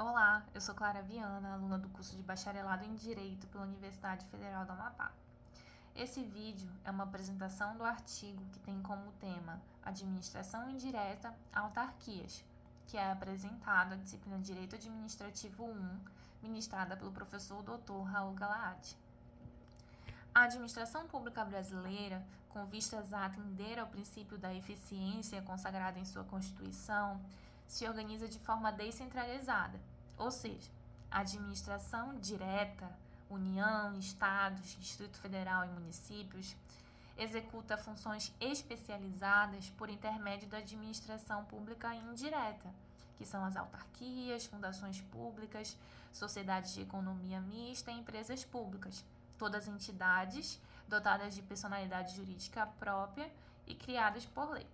Olá, eu sou Clara Viana, aluna do curso de Bacharelado em Direito pela Universidade Federal do Amapá. Esse vídeo é uma apresentação do artigo que tem como tema Administração Indireta, Autarquias, que é apresentado à disciplina Direito Administrativo 1, ministrada pelo professor Dr. Raul Galaad. A administração pública brasileira, com vistas a atender ao princípio da eficiência consagrado em sua Constituição, se organiza de forma descentralizada, ou seja, a administração direta, União, Estados, Distrito Federal e municípios, executa funções especializadas por intermédio da administração pública indireta, que são as autarquias, fundações públicas, sociedades de economia mista e empresas públicas, todas entidades dotadas de personalidade jurídica própria e criadas por lei.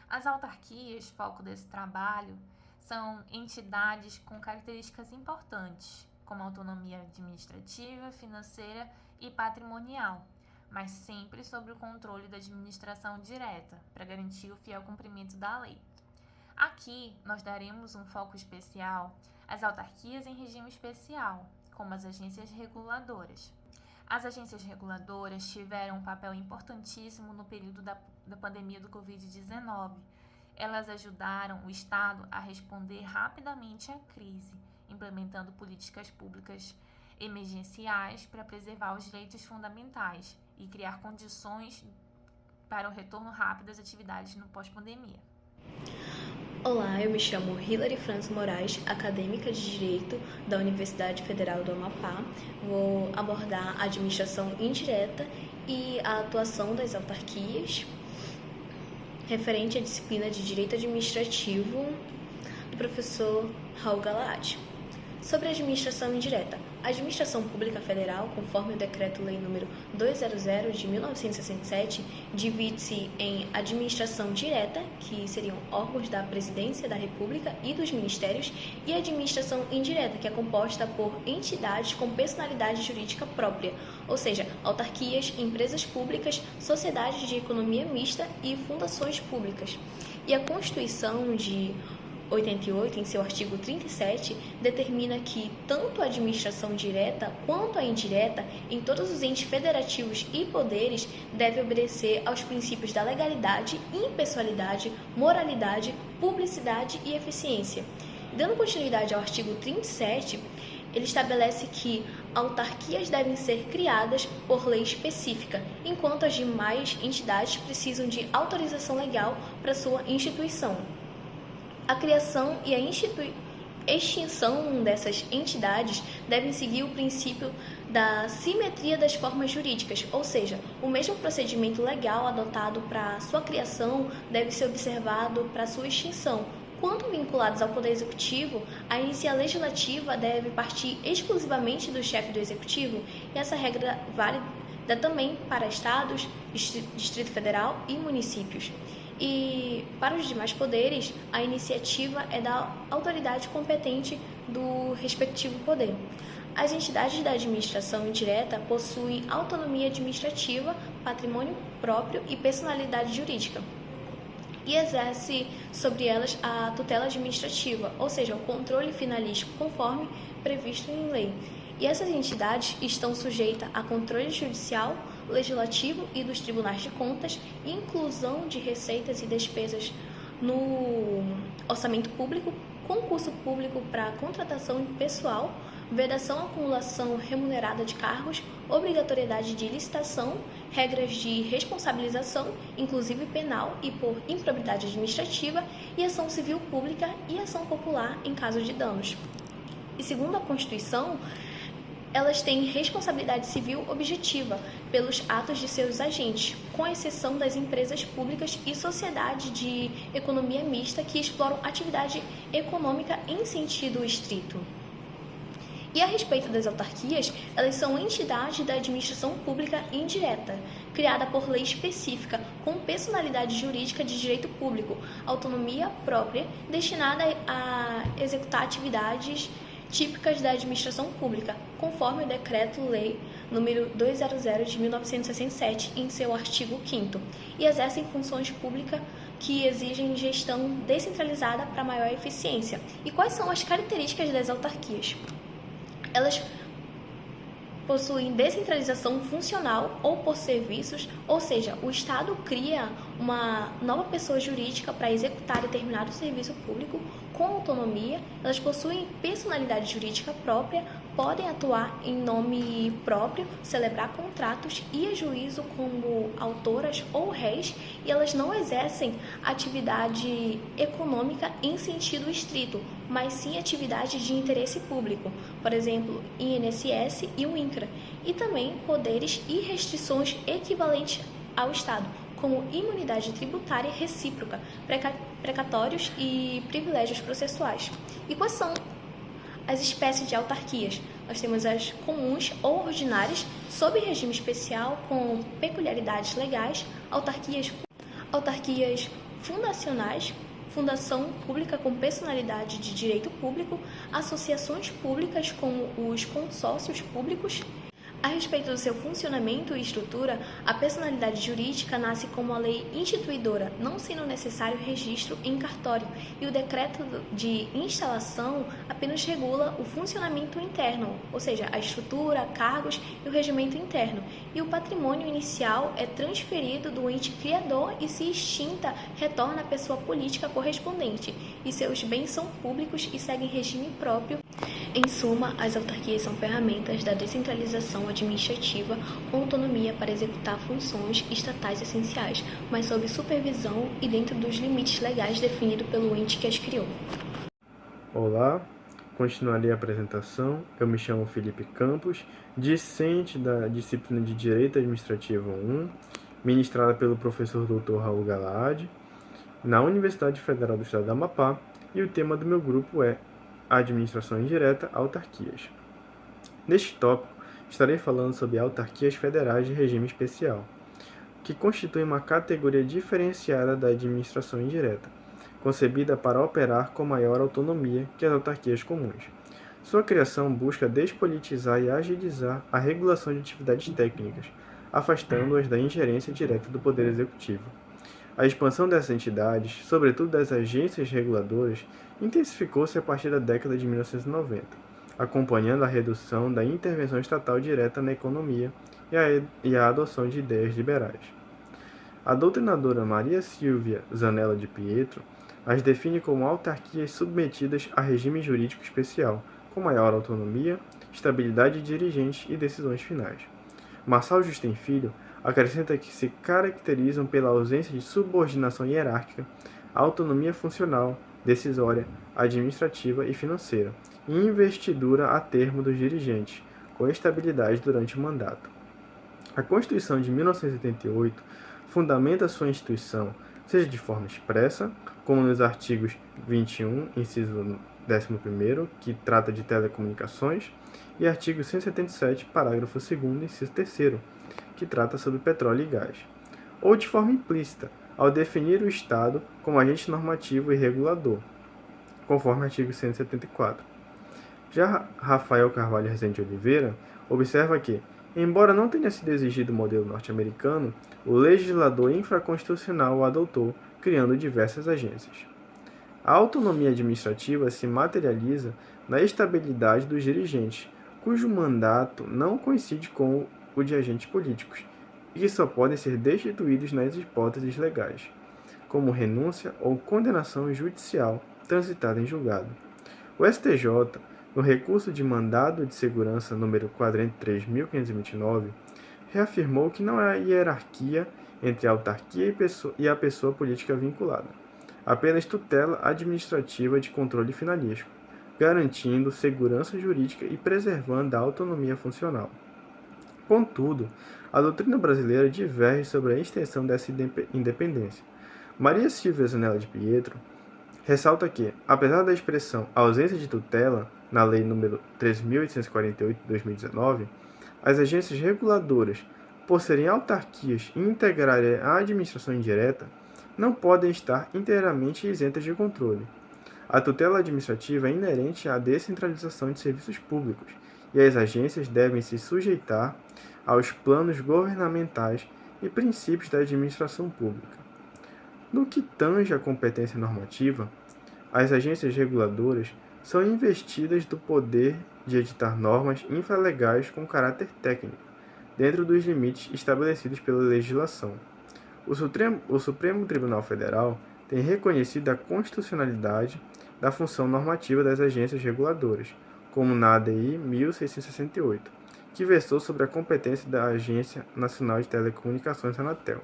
As autarquias, foco desse trabalho, são entidades com características importantes, como autonomia administrativa, financeira e patrimonial, mas sempre sob o controle da administração direta, para garantir o fiel cumprimento da lei. Aqui, nós daremos um foco especial às autarquias em regime especial, como as agências reguladoras. As agências reguladoras tiveram um papel importantíssimo no período da pandemia do Covid-19. Elas ajudaram o Estado a responder rapidamente à crise, implementando políticas públicas emergenciais para preservar os direitos fundamentais e criar condições para o retorno rápido das atividades no pós-pandemia. Olá, eu me chamo Hilary Franz Moraes, acadêmica de Direito da Universidade Federal do Amapá. Vou abordar a administração indireta e a atuação das autarquias, referente à disciplina de Direito Administrativo do professor Raul Galaad. Sobre a administração indireta. A administração pública federal, conforme o Decreto-Lei nº 200 de 1967, divide-se em administração direta, que seriam órgãos da Presidência da República e dos ministérios, e administração indireta, que é composta por entidades com personalidade jurídica própria, ou seja, autarquias, empresas públicas, sociedades de economia mista e fundações públicas. E a Constituição de 88, em seu artigo 37, determina que tanto a administração direta quanto a indireta, em todos os entes federativos e poderes, deve obedecer aos princípios da legalidade, impessoalidade, moralidade, publicidade e eficiência. Dando continuidade ao artigo 37, ele estabelece que autarquias devem ser criadas por lei específica, enquanto as demais entidades precisam de autorização legal para sua instituição. A criação e a extinção dessas entidades devem seguir o princípio da simetria das formas jurídicas, ou seja, o mesmo procedimento legal adotado para sua criação deve ser observado para sua extinção. Quanto vinculados ao Poder Executivo, a iniciativa legislativa deve partir exclusivamente do chefe do Executivo, e essa regra vale também para estados, Distrito Federal e municípios. E para os demais poderes, a iniciativa é da autoridade competente do respectivo poder. As entidades da administração indireta possuem autonomia administrativa, patrimônio próprio e personalidade jurídica, e exerce sobre elas a tutela administrativa, ou seja, o controle finalístico conforme previsto em lei. E essas entidades estão sujeitas a controle judicial, legislativo e dos tribunais de contas, inclusão de receitas e despesas no orçamento público, concurso público para contratação de pessoal, vedação à acumulação remunerada de cargos, obrigatoriedade de licitação, regras de responsabilização, inclusive penal e por improbidade administrativa, e ação civil pública e ação popular em caso de danos. E segundo a Constituição, elas têm responsabilidade civil objetiva pelos atos de seus agentes, com exceção das empresas públicas e sociedades de economia mista que exploram atividade econômica em sentido estrito. E a respeito das autarquias, elas são entidades da administração pública indireta, criada por lei específica, com personalidade jurídica de direito público, autonomia própria, destinada a executar atividades típicas da administração pública, conforme o Decreto-Lei número 200 de 1967, em seu artigo 5º, e exercem funções públicas que exigem gestão descentralizada para maior eficiência. E quais são as características das autarquias? Elas possuem descentralização funcional ou por serviços, ou seja, o Estado cria uma nova pessoa jurídica para executar determinado serviço público com autonomia. Elas possuem personalidade jurídica própria, podem atuar em nome próprio, celebrar contratos, ir a juízo como autoras ou réis, e elas não exercem atividade econômica em sentido estrito, mas sim atividade de interesse público, por exemplo, INSS e o INCRA, e também poderes e restrições equivalentes ao Estado, como imunidade tributária recíproca, precatórios e privilégios processuais. E quais são as espécies de autarquias? Nós temos as comuns ou ordinárias, sob regime especial com peculiaridades legais, autarquias fundacionais, fundação pública com personalidade de direito público, associações públicas como os consórcios públicos. A respeito do seu funcionamento e estrutura, a personalidade jurídica nasce como a lei instituidora, não sendo necessário registro em cartório, e o decreto de instalação apenas regula o funcionamento interno, ou seja, a estrutura, cargos e o regimento interno, e o patrimônio inicial é transferido do ente criador e, se extinta, retorna à pessoa política correspondente, e seus bens são públicos e seguem regime próprio. Em suma, as autarquias são ferramentas da descentralização administrativa com autonomia para executar funções estatais essenciais, mas sob supervisão e dentro dos limites legais definidos pelo ente que as criou. Olá, continuarei a apresentação. Eu me chamo Felipe Campos, discente da disciplina de Direito Administrativo 1, ministrada pelo professor Dr. Raul Galaad, na Universidade Federal do Estado do Amapá, e o tema do meu grupo é Administração Indireta, Autarquias. Neste tópico, estarei falando sobre autarquias federais de regime especial, que constituem uma categoria diferenciada da administração indireta, concebida para operar com maior autonomia que as autarquias comuns. Sua criação busca despolitizar e agilizar a regulação de atividades técnicas, afastando-as da ingerência direta do Poder Executivo. A expansão dessas entidades, sobretudo das agências reguladoras, intensificou-se a partir da década de 1990, acompanhando a redução da intervenção estatal direta na economia e a adoção de ideias liberais. A doutrinadora Maria Silvia Zanella de Pietro as define como autarquias submetidas a regime jurídico especial, com maior autonomia, estabilidade de dirigentes e decisões finais. Marçal Justem Filho acrescenta que se caracterizam pela ausência de subordinação hierárquica, autonomia funcional, decisória, administrativa e financeira, e investidura a termo dos dirigentes, com estabilidade durante o mandato. A Constituição de 1988 fundamenta sua instituição, seja de forma expressa, como nos artigos 21, inciso 11º, que trata de telecomunicações, e artigo 177, parágrafo 2º, inciso 3º, que trata sobre petróleo e gás, ou de forma implícita, ao definir o Estado como agente normativo e regulador, conforme artigo 174. Já Rafael Carvalho Rezende Oliveira observa que, embora não tenha sido exigido o modelo norte-americano, o legislador infraconstitucional o adotou, criando diversas agências. A autonomia administrativa se materializa na estabilidade dos dirigentes, cujo mandato não coincide com o de agentes políticos, e que só podem ser destituídos nas hipóteses legais, como renúncia ou condenação judicial transitada em julgado. O STJ, no recurso de mandado de segurança número 43.529, reafirmou que não há hierarquia entre a autarquia e a pessoa política vinculada, apenas tutela administrativa de controle finalístico, garantindo segurança jurídica e preservando a autonomia funcional. Contudo, a doutrina brasileira diverge sobre a extensão dessa independência. Maria Silvia Zanella de Pietro ressalta que, apesar da expressão ausência de tutela na Lei nº 3.848 de 2019, as agências reguladoras, por serem autarquias e integrarem a administração indireta, não podem estar inteiramente isentas de controle. A tutela administrativa é inerente à descentralização de serviços públicos e as agências devem se sujeitar aos planos governamentais e princípios da administração pública. No que tange à competência normativa, as agências reguladoras são investidas do poder de editar normas infralegais com caráter técnico, dentro dos limites estabelecidos pela legislação. O Supremo Tribunal Federal tem reconhecido a constitucionalidade da função normativa das agências reguladoras, como na ADI 1668, que versou sobre a competência da Agência Nacional de Telecomunicações, Anatel.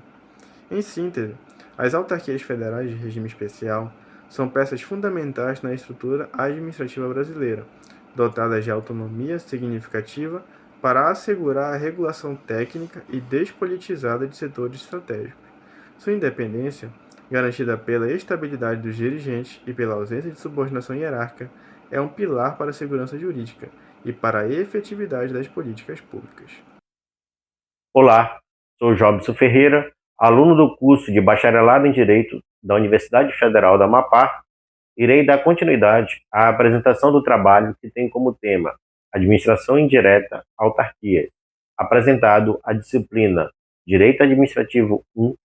Em síntese, as autarquias federais de regime especial são peças fundamentais na estrutura administrativa brasileira, dotadas de autonomia significativa para assegurar a regulação técnica e despolitizada de setores estratégicos. Sua independência, garantida pela estabilidade dos dirigentes e pela ausência de subordinação hierárquica, é um pilar para a segurança jurídica e para a efetividade das políticas públicas. Olá, sou Jobson Ferreira, aluno do curso de Bacharelado em Direito da Universidade Federal do Amapá. Irei dar continuidade à apresentação do trabalho que tem como tema Administração Indireta, Autarquias, apresentado a disciplina Direito Administrativo 1,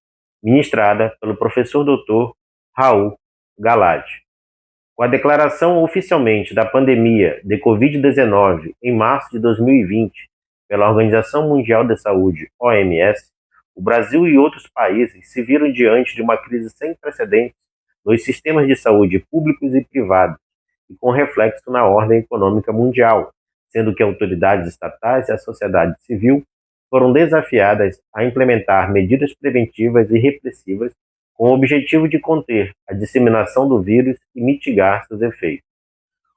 ministrada pelo professor Dr. Raul Galati. Com a declaração oficialmente da pandemia de Covid-19 em março de 2020 pela Organização Mundial de Saúde, OMS, o Brasil e outros países se viram diante de uma crise sem precedentes nos sistemas de saúde públicos e privados e com reflexo na ordem econômica mundial, sendo que autoridades estatais e a sociedade civil foram desafiadas a implementar medidas preventivas e repressivas com o objetivo de conter a disseminação do vírus e mitigar seus efeitos.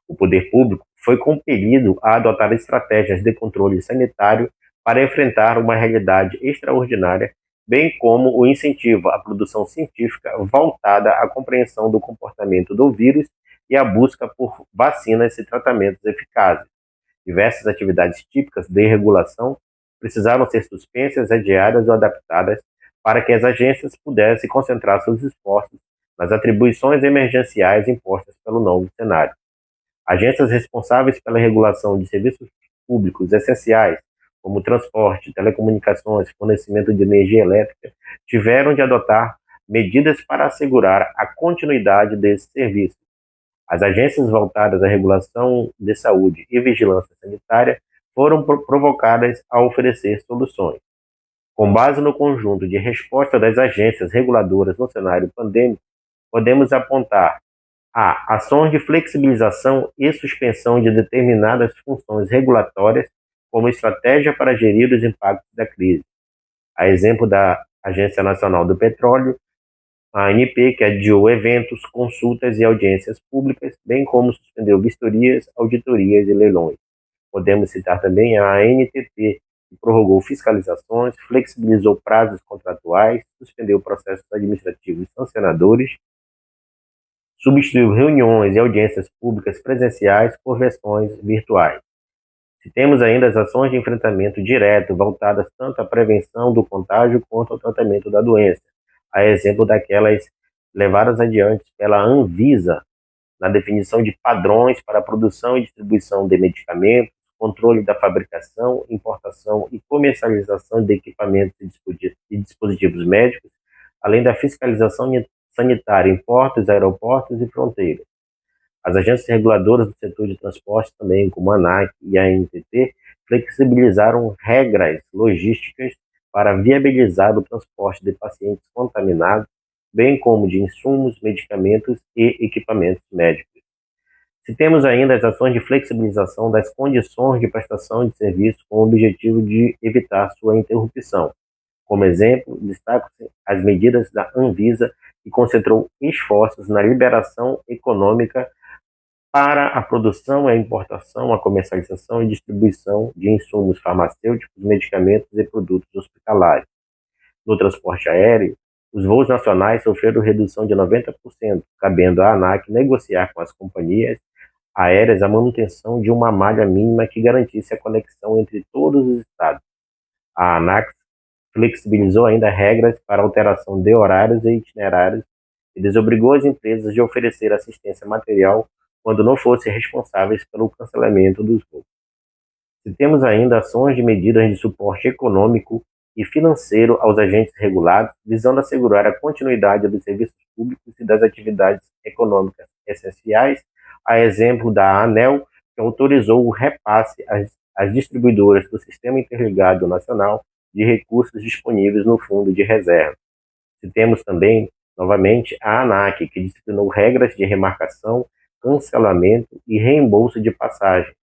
O poder público foi compelido a adotar estratégias de controle sanitário para enfrentar uma realidade extraordinária, bem como o incentivo à produção científica voltada à compreensão do comportamento do vírus e à busca por vacinas e tratamentos eficazes. Diversas atividades típicas de regulação precisaram ser suspensas, adiadas ou adaptadas para que as agências pudessem concentrar seus esforços nas atribuições emergenciais impostas pelo novo cenário. Agências responsáveis pela regulação de serviços públicos essenciais, como transporte, telecomunicações, fornecimento de energia elétrica, tiveram de adotar medidas para assegurar a continuidade desses serviços. As agências voltadas à regulação de saúde e vigilância sanitária foram provocadas a oferecer soluções. Com base no conjunto de resposta das agências reguladoras no cenário pandêmico, podemos apontar a ações de flexibilização e suspensão de determinadas funções regulatórias como estratégia para gerir os impactos da crise. A exemplo da Agência Nacional do Petróleo, a ANP, que adiou eventos, consultas e audiências públicas, bem como suspendeu vistorias, auditorias e leilões. Podemos citar também a ANTT, que prorrogou fiscalizações, flexibilizou prazos contratuais, suspendeu processos administrativos sancionadores, substituiu reuniões e audiências públicas presenciais por versões virtuais. Temos ainda as ações de enfrentamento direto voltadas tanto à prevenção do contágio quanto ao tratamento da doença, a exemplo daquelas levadas adiante pela Anvisa, na definição de padrões para a produção e distribuição de medicamentos, controle da fabricação, importação e comercialização de equipamentos e dispositivos médicos, além da fiscalização sanitária em portos, aeroportos e fronteiras. As agências reguladoras do setor de transporte também, como a ANAC e a ANTT, flexibilizaram regras logísticas para viabilizar o transporte de pacientes contaminados, bem como de insumos, medicamentos e equipamentos médicos. Citemos ainda as ações de flexibilização das condições de prestação de serviço com o objetivo de evitar sua interrupção. Como exemplo, destacam-se as medidas da Anvisa, que concentrou esforços na liberação econômica para a produção, a importação, a comercialização e distribuição de insumos farmacêuticos, medicamentos e produtos hospitalares. No transporte aéreo, os voos nacionais sofreram redução de 90%, cabendo à ANAC negociar com as companhias aéreas a manutenção de uma malha mínima que garantisse a conexão entre todos os estados. A ANAC flexibilizou ainda regras para alteração de horários e itinerários e desobrigou as empresas de oferecer assistência material quando não fossem responsáveis pelo cancelamento dos voos. Se temos ainda ações de medidas de suporte econômico e financeiro aos agentes regulados, visando assegurar a continuidade dos serviços públicos e das atividades econômicas essenciais, a exemplo da ANEEL, que autorizou o repasse às distribuidoras do Sistema Interligado Nacional de recursos disponíveis no Fundo de Reserva. Se temos também, novamente, a ANAC, que disciplinou regras de remarcação, cancelamento e reembolso de passagem,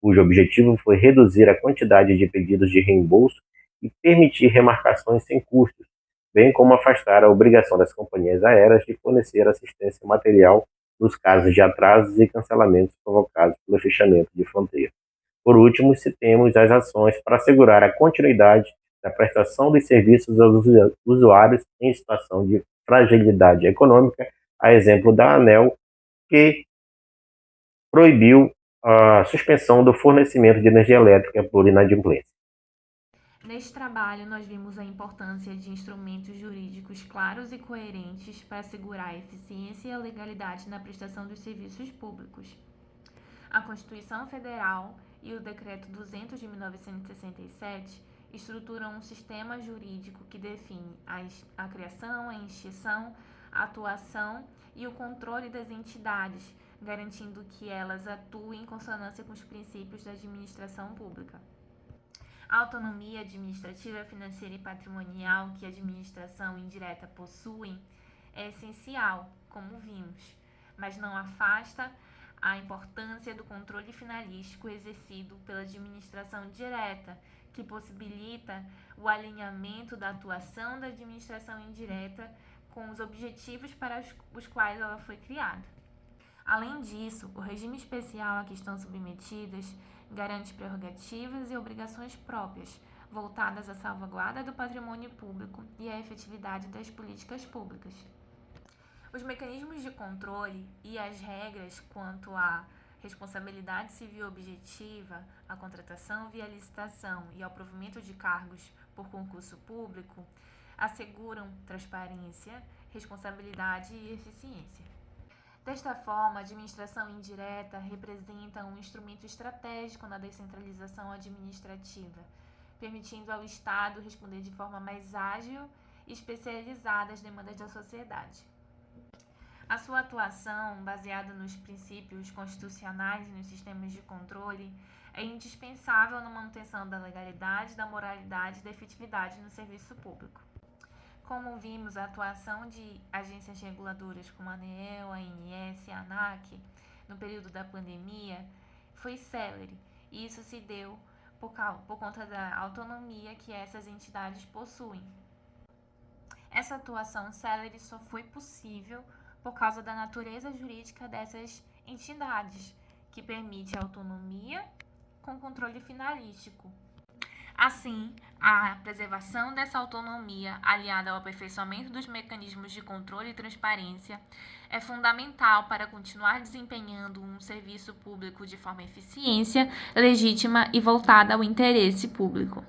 cujo objetivo foi reduzir a quantidade de pedidos de reembolso e permitir remarcações sem custos, bem como afastar a obrigação das companhias aéreas de fornecer assistência material nos casos de atrasos e cancelamentos provocados pelo fechamento de fronteira. Por último, citemos as ações para assegurar a continuidade da prestação dos serviços aos usuários em situação de fragilidade econômica, a exemplo da ANEEL, que proibiu a suspensão do fornecimento de energia elétrica por inadimplência. Neste trabalho, nós vimos a importância de instrumentos jurídicos claros e coerentes para assegurar a eficiência e a legalidade na prestação dos serviços públicos. A Constituição Federal e o Decreto 200 de 1967 estruturam um sistema jurídico que define a criação, a extinção, a atuação e o controle das entidades, garantindo que elas atuem em consonância com os princípios da administração pública. A autonomia administrativa, financeira e patrimonial que a administração indireta possui é essencial, como vimos, mas não afasta a importância do controle finalístico exercido pela administração direta, que possibilita o alinhamento da atuação da administração indireta com os objetivos para os quais ela foi criada. Além disso, o regime especial a que estão submetidas garante prerrogativas e obrigações próprias, voltadas à salvaguarda do patrimônio público e à efetividade das políticas públicas. Os mecanismos de controle e as regras quanto à responsabilidade civil objetiva, à contratação via licitação e ao provimento de cargos por concurso público asseguram transparência, responsabilidade e eficiência. Desta forma, a administração indireta representa um instrumento estratégico na descentralização administrativa, permitindo ao Estado responder de forma mais ágil e especializada às demandas da sociedade. A sua atuação, baseada nos princípios constitucionais e nos sistemas de controle, é indispensável na manutenção da legalidade, da moralidade e da efetividade no serviço público. Como vimos, a atuação de agências reguladoras como a ANEEL, a ANS e a ANAC no período da pandemia foi célere, e isso se deu por conta da autonomia que essas entidades possuem. Essa atuação célere só foi possível por causa da natureza jurídica dessas entidades, que permite autonomia com controle finalístico. Assim, a preservação dessa autonomia, aliada ao aperfeiçoamento dos mecanismos de controle e transparência, é fundamental para continuar desempenhando um serviço público de forma eficiente, legítima e voltada ao interesse público.